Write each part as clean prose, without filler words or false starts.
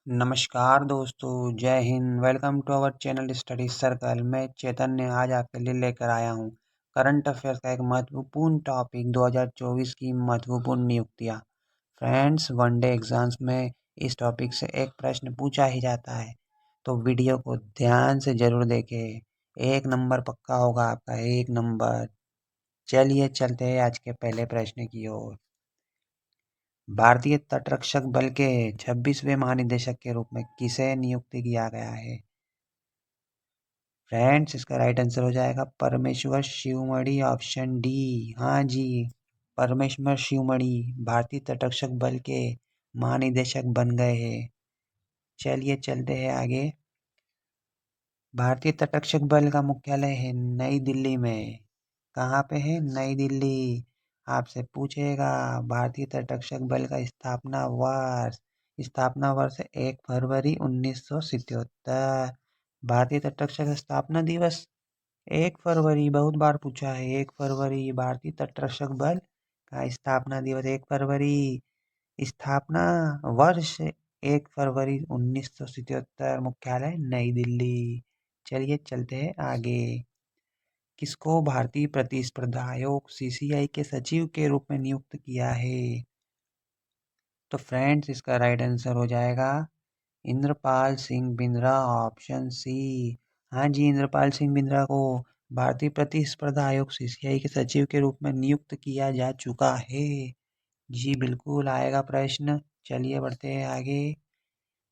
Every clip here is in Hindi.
नमस्कार दोस्तों, जय हिंद। Welcome to our channel study circle. मैं चैतन्य आज आपके लिए लेकर आया हूँ करंट अफेयर्स का एक महत्वपूर्ण टॉपिक 2024 की महत्वपूर्ण नियुक्तियाँ। फ्रेंड्स, वनडे एग्जाम्स में इस टॉपिक से एक प्रश्न पूछा ही जाता है, तो वीडियो को ध्यान से जरूर देखें। एक नंबर पक्का होगा आपका, एक नंबर। चलिए चलते हैं आज के पहले प्रश्न की ओर। भारतीय तटरक्षक बल के 26वें महानिदेशक के रूप में किसे नियुक्त किया गया है? फ्रेंड्स, इसका राइट आंसर हो जाएगा परमेश्वर शिवमणि, ऑप्शन डी। हाँ जी, परमेश्वर शिवमणि भारतीय तटरक्षक बल के महानिदेशक बन गए हैं। चलिए चलते हैं आगे। भारतीय तटरक्षक बल का मुख्यालय है नई दिल्ली में। कहाँ पे है? नई दिल्ली। आपसे पूछेगा भारतीय तटरक्षक बल का स्थापना वर्ष 1 फरवरी 1977। भारतीय तटरक्षक स्थापना दिवस 1 फरवरी, बहुत बार पूछा है। 1 फरवरी भारतीय तटरक्षक बल का स्थापना दिवस 1 फरवरी। स्थापना वर्ष 1 फरवरी 1977। मुख्यालय नई दिल्ली। चलिए चलते हैं आगे। किसको भारतीय प्रतिस्पर्धा आयोग सीसीआई के सचिव के रूप में नियुक्त किया है? तो फ्रेंड्स, इसका राइट आंसर हो जाएगा इंद्रपाल सिंह बिंद्रा, ऑप्शन सी। हाँ जी, इंद्रपाल सिंह बिंद्रा को भारतीय प्रतिस्पर्धा आयोग सीसीआई के सचिव के रूप में नियुक्त किया जा चुका है। जी बिल्कुल, आएगा प्रश्न। चलिए बढ़ते हैं आगे।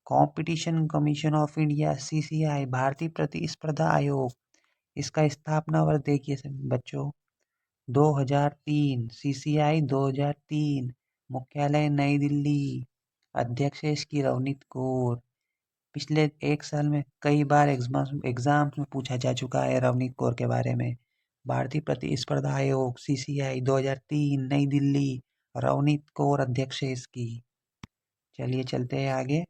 Competition commission of India CCI भारतीय प्रतिस्पर्धा आयोग, इसका स्थापना वर्ष देखिए बच्चों, 2003। सीसीआई 2003। मुख्यालय नई दिल्ली। अध्यक्ष है इसकी रवनीत कौर। पिछले एक साल में कई बार एग्जाम्स में पूछा जा चुका है रवनीत कौर के बारे में। भारतीय प्रतिस्पर्धा आयोग सीसीआई 2003 नई दिल्ली, रवनीत कौर अध्यक्ष है इसकी। चलिए चलते हैं आगे।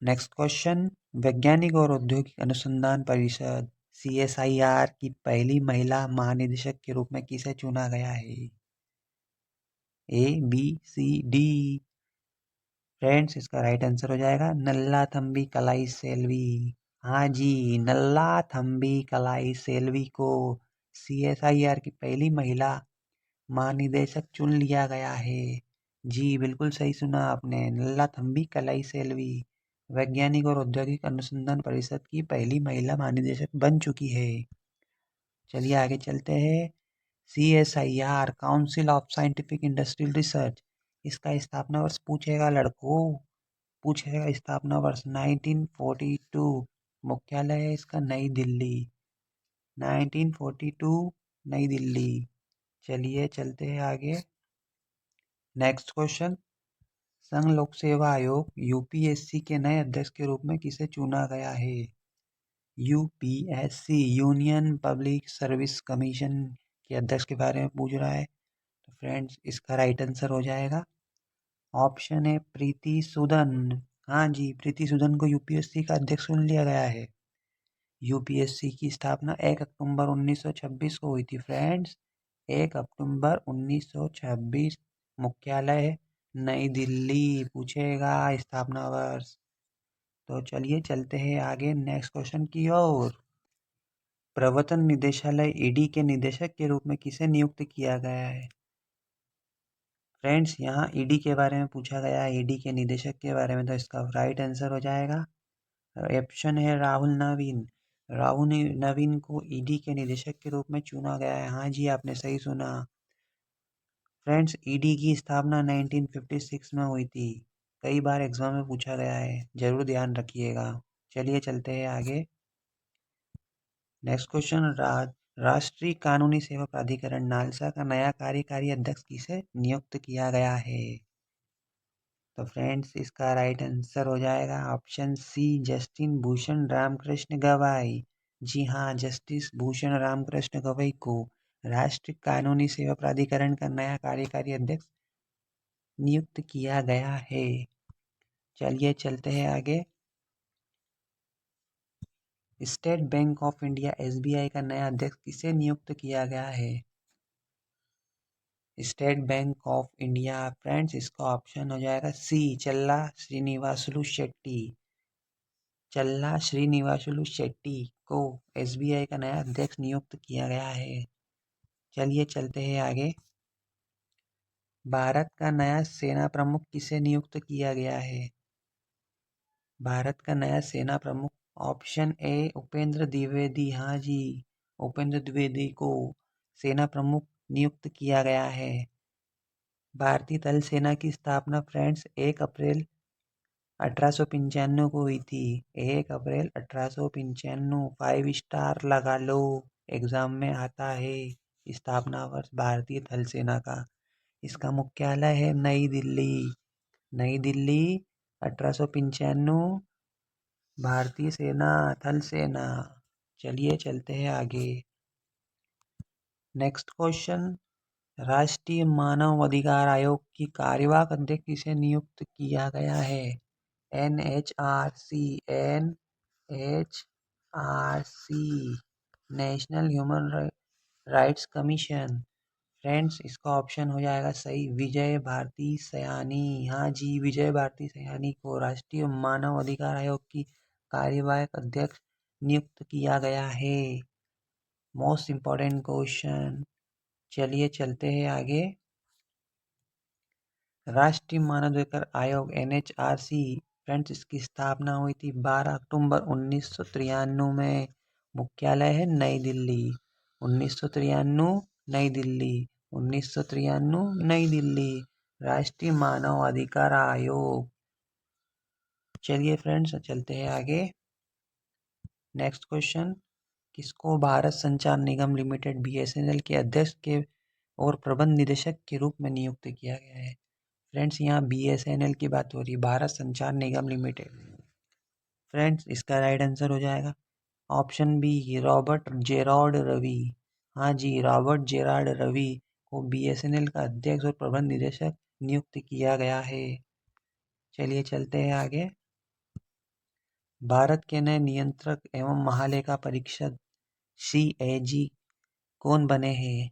Next question. वैज्ञानिक और औद्योगिक अनुसंधान परिषद सीएसआईआर की पहली महिला महानिदेशक के रूप में किसे चुना गया है? ए, बी, सी, डी। फ्रेंड्स, इसका राइट आंसर हो जाएगा नल्ला थम्बी कलाई सेल्वी। हाँ जी, नल्ला थम्बी कलाई सेल्वी को सीएसआईआर की पहली महिला महानिदेशक चुन लिया गया है। जी बिल्कुल सही सुना आपने, नल्ला थम्बी कलाई सेल्वी वैज्ञानिक और औद्योगिक अनुसंधान परिषद की पहली महिला महानिदेशक बन चुकी है। चलिए आगे चलते हैं। CSIR council of scientific industrial research, इसका स्थापना वर्ष पूछेगा लड़कों, पूछेगा स्थापना वर्ष 1942। मुख्यालय है इसका नई दिल्ली। 1942 नई दिल्ली। चलिए चलते हैं आगे। Next question. संघ लोक सेवा आयोग यूपीएससी के नए अध्यक्ष के रूप में किसे चुना गया है? UPSC union public service commission के अध्यक्ष के बारे में पूछ रहा है। तो फ्रेंड्स, इसका राइट आंसर हो जाएगा ऑप्शन है प्रीति सूदन। हाँ जी, प्रीति सूदन को यूपीएससी का अध्यक्ष चुन लिया गया है। यूपीएससी की स्थापना 1 अक्टूबर 1926 को हुई थी फ्रेंड्स। 1 अक्टूबर 1926। मुख्यालय है नई दिल्ली। पूछेगा स्थापना वर्ष। तो चलिए चलते हैं आगे नेक्स्ट क्वेश्चन की ओर। प्रवर्तन निदेशालय ईडी के निदेशक के रूप में किसे नियुक्त किया गया है? फ्रेंड्स, यहाँ ईडी के बारे में पूछा गया है, ईडी के निदेशक के बारे में, तो इसका राइट आंसर हो जाएगा ऑप्शन है राहुल नवीन। राहुल नवीन को ईडी के निदेशक के रूप में चुना गया है। हाँ जी, आपने सही सुना। फ्रेंड्स, ईडी की स्थापना 1956 में हुई थी। कई बार एग्जाम में पूछा गया है, जरूर ध्यान रखिएगा। चलिए चलते हैं आगे। Next question. राष्ट्रीय कानूनी सेवा प्राधिकरण नालसा का नया कार्यकारी अध्यक्ष किसे नियुक्त किया गया है? तो फ्रेंड्स, इसका राइट आंसर हो जाएगा option C justice Bhushan Ramakrishna Gavai. जी हाँ, जस्टिस भूषण रामकृष्ण गवाई को राष्ट्रीय कानूनी सेवा प्राधिकरण का नया कार्यकारी अध्यक्ष नियुक्त किया गया है। चलिए चलते हैं आगे। State bank of India SBI का नया अध्यक्ष किसे नियुक्त किया गया है? State bank of India. Friends इसका ऑप्शन हो जाएगा सी, चल्ला श्रीनिवासुलु शेट्टी। चल्ला श्रीनिवासुलु शेट्टी को एसबीआई का नया अध्यक्ष नियुक्त किया गया है। चलिए चलते हैं आगे। भारत का नया सेना प्रमुख किसे नियुक्त किया गया है? भारत का नया सेना प्रमुख, ऑप्शन ए उपेंद्र द्विवेदी। हाँ जी, उपेंद्र द्विवेदी को सेना प्रमुख नियुक्त किया गया है। भारतीय थल सेना की स्थापना फ्रेंड्स 1 अप्रैल 1895 को हुई थी। 1 अप्रैल 1895। 5 स्टार लगा लो, एग्जाम में आता है। स्थापना वर्ष भारतीय थल सेना का। इसका मुख्यालय है नई दिल्ली। नई दिल्ली 1895। भारतीय सेना, थल सेना। चलिए चलते हैं आगे। नेक्स्ट क्वेश्चन, राष्ट्रीय मानव अधिकार आयोग की कार्यवाहक अध्यक्ष किसे नियुक्त किया गया है? NHRC। NHRC, national human rights commission. Friends इसका ऑप्शन हो जाएगा सही, विजय भारती सयानी। हाँ जी, विजय भारती सयानी को राष्ट्रीय मानव अधिकार आयोग की कार्यवाहक अध्यक्ष नियुक्त किया गया है। Most important question. चलिए चलते हैं आगे। राष्ट्रीय मानवाधिकार आयोग NHRC, फ्रेंड्स इसकी स्थापना हुई थी 12 अक्टूबर 1993 में। मुख्यालय है नई दिल्ली। 1993 नई दिल्ली। 1993 नई दिल्ली। राष्ट्रीय मानव अधिकार आयोग। चलिए फ्रेंड्स चलते हैं आगे। नेक्स्ट क्वेश्चन, किसको भारत संचार निगम लिमिटेड BSNL के अध्यक्ष के और प्रबंध निदेशक के रूप में नियुक्त किया गया है? फ्रेंड्स यहाँ BSNL की बात हो रही है, भारत संचार निगम लिमिटेड। फ्रेंड्स इसका राइट आंसर हो जाएगा option B, Robert Gerard Ravi. हाँ जी, रॉबर्ट जेरार्ड रवि को BSNL का अध्यक्ष और प्रबंध निदेशक नियुक्त किया गया है। चलिए चलते हैं आगे। भारत के नए नियंत्रक एवं महालेखा परीक्षक CAG कौन बने हैं?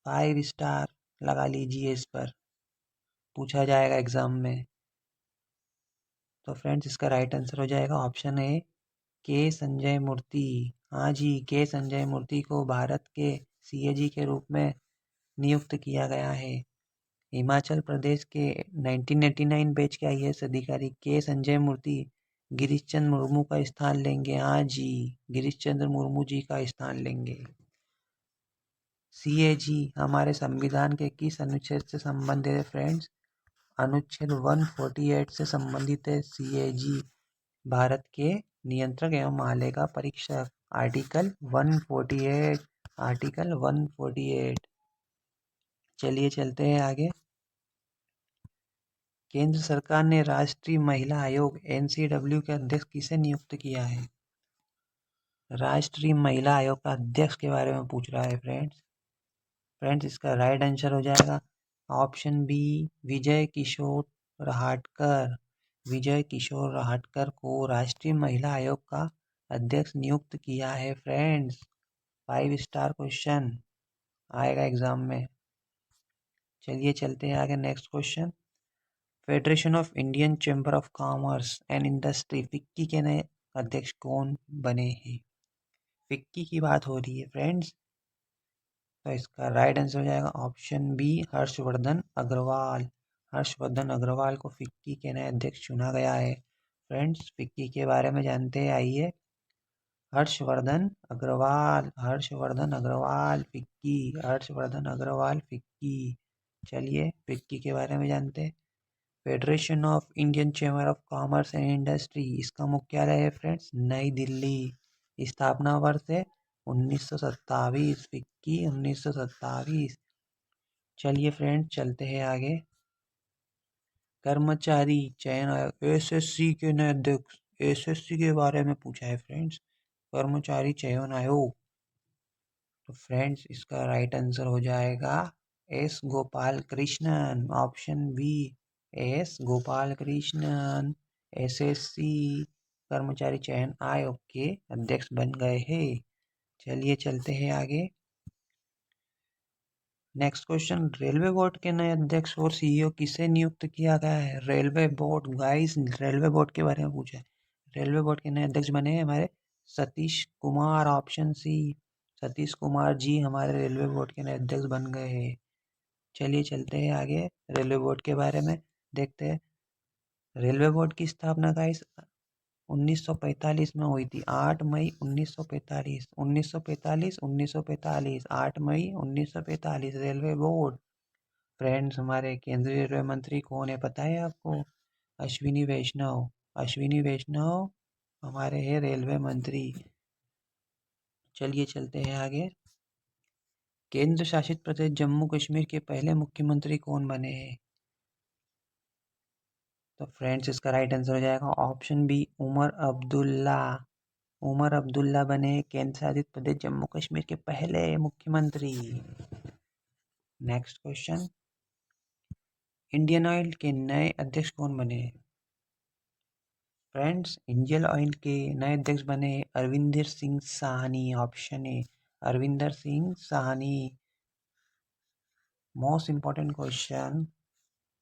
5 स्टार लगा लीजिए, इस पर पूछा जाएगा एग्जाम में। तो फ्रेंड्स इसका राइट आंसर हो जाएगा ऑप्शन ए, के संजय मूर्ति। हाँ जी, के संजय मूर्ति को भारत के CAG के रूप में नियुक्त किया गया है। हिमाचल प्रदेश के 1989 बैच के IAS अधिकारी के संजय मूर्ति गिरीश चंद्र मुर्मू का स्थान लेंगे। हाँ जी, गिरीश चंद्र मुर्मू जी का स्थान लेंगे। CAG हमारे संविधान के किस अनुच्छेद से संबंधित है फ्रेंड्स? अनुच्छेद 148 से संबंधित है CAG, भारत के नियंत्रक एवं महालेखा परीक्षक। आर्टिकल 148। आर्टिकल 148। चलिए चलते हैं आगे। केंद्र सरकार ने राष्ट्रीय महिला आयोग NCW के अध्यक्ष किसे नियुक्त किया है? राष्ट्रीय महिला आयोग का अध्यक्ष के बारे में पूछ रहा है फ्रेंड्स। फ्रेंड्स इसका राइट आंसर हो जाएगा ऑप्शन बी, विजय किशोर रहाटकर। विजय किशोर रहाटकर को राष्ट्रीय महिला आयोग का अध्यक्ष नियुक्त किया है फ्रेंड्स। 5 स्टार क्वेश्चन आएगा एग्जाम में। चलिए चलते हैं आगे। Next question, federation of Indian chamber of commerce and industry FICCI के नए अध्यक्ष कौन बने हैं? फिक्की की बात हो रही है फ्रेंड्स। तो इसका राइट आंसर हो जाएगा ऑप्शन बी, हर्षवर्धन अग्रवाल। हर्षवर्धन अग्रवाल को फिक्की के नए अध्यक्ष चुना गया है। फ्रेंड्स फिक्की के बारे में जानते हैं, आइए। हर्षवर्धन अग्रवाल, हर्षवर्धन अग्रवाल फिक्की, हर्षवर्धन अग्रवाल फिक्की। चलिए फिक्की के बारे में जानते हैं। Federation of Indian chamber of commerce and industry, इसका मुख्यालय है फ्रेंड्स नई दिल्ली। स्थापना वर्ष है 1927। फिक्की 1927। चलिए फ्रेंड्स चलते हैं आगे। कर्मचारी चयन आयोग SSC के नए अध्यक्ष, SSC के बारे में पूछा है फ्रेंड्स, कर्मचारी चयन आयोग। तो फ्रेंड्स इसका राइट आंसर हो जाएगा S Gopal Krishnan. Option B, S Gopal Krishnan SSC कर्मचारी चयन आयोग के अध्यक्ष बन गए हैं। चलिए चलते हैं आगे। नेक्स्ट क्वेश्चन, रेलवे बोर्ड के नए अध्यक्ष और सीईओ किसे नियुक्त किया गया है? Railway board, guys railway board के बारे में पूछा है। रेलवे बोर्ड के नए अध्यक्ष बने हैं हमारे सतीश कुमार, ऑप्शन सी, सतीश कुमार जी हमारे रेलवे बोर्ड के नए अध्यक्ष बन गए हैं। चलिए चलते हैं आगे, रेलवे बोर्ड के बारे में देखते हैं। रेलवे बोर्ड की स्थापना गाइस 1945 में हुई थी, 8 मई 1945, 1945, 1945, 8 मई 1945, रेलवे बोर्ड। फ्रेंड्स, हमारे केंद्रीय रेलवे मंत्री कौन है पता है आपको? अश्विनी वैष्णव, अश्विनी वैष्णव हमारे हैं रेलवे मंत्री। चलिए चलते हैं आगे। केंद्र शासित प्रदेश जम्मू कश्मीर के पहले मुख्यमंत्री कौन बने हैं? तो फ्रेंड्स इसका राइट आंसर हो जाएगा ऑप्शन बी, उमर अब्दुल्ला। उमर अब्दुल्ला बने केंद्र शासित प्रदेश जम्मू कश्मीर के पहले मुख्यमंत्री। नेक्स्ट क्वेश्चन, इंडियन ऑयल के नए अध्यक्ष कौन बने? फ्रेंड्स, इंडियन ऑयल के नए अध्यक्ष बने Arvinder Singh Sahni, option A, Arvinder Singh Sahni. Most important question,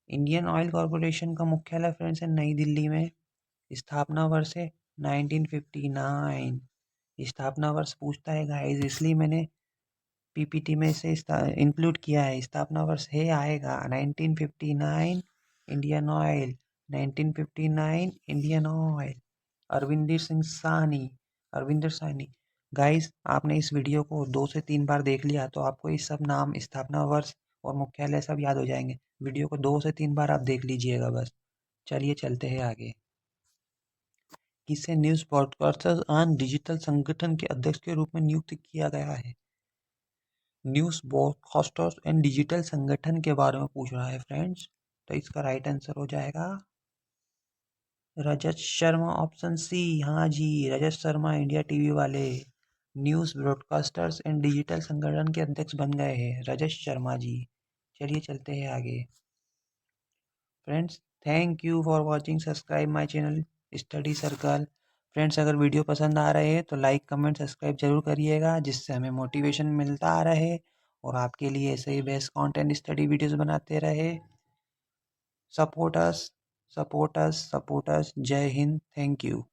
Indian oil corporation का मुख्यालय फ्रेंड्स है नई दिल्ली में। स्थापना वर्ष है 1959। स्थापना वर्ष पूछता है गाइस, इसलिए मैंने पीपीटी में से इंक्लूड किया है। स्थापना वर्ष है आएगा 1959, Indian oil 1959, Indian oil. Arvinder Singh Sahni, Arvinder Sahni. Guys आपने इस वीडियो को 2 से 3 बार देख लिया तो आपको ये सब नाम, स्थापना वर्ष और मुख्यालय सब याद हो जाएंगे। वीडियो को 2 से 3 बार आप देख लीजिएगा बस। चलिए चलते हैं आगे। किसे न्यूज़ ब्रॉडकास्टर्स एंड डिजिटल संगठन के अध्यक्ष के रूप में नियुक्त किया गया है? न्यूज़ ब्रॉडकास्टर्स एंड डिजिटल संगठन के बारे में पूछ रहा है फ्रेंड्स, तो इसका राइट आंसर हो जाएगा रजत शर्मा, ऑप्शन सी। हाँ जी, रजत शर्मा इंडिया टीवी वाले न्यूज़ ब्रॉडकास्टर्स एंड डिजिटल संगठन के अध्यक्ष बन गए हैं रजत शर्मा जी। चलिए चलते हैं आगे। Friends, thank you for watching, subscribe my channel study circle. Friends, अगर वीडियो पसंद आ रहे हैं तो लाइक कमेंट सब्सक्राइब जरूर करिएगा, जिससे हमें मोटिवेशन मिलता रहे और आपके लिए ऐसे ही बेस्ट कंटेंट स्टडी वीडियोस बनाते रहे। Support us, support us, support us. जय हिंद, थैंक यू।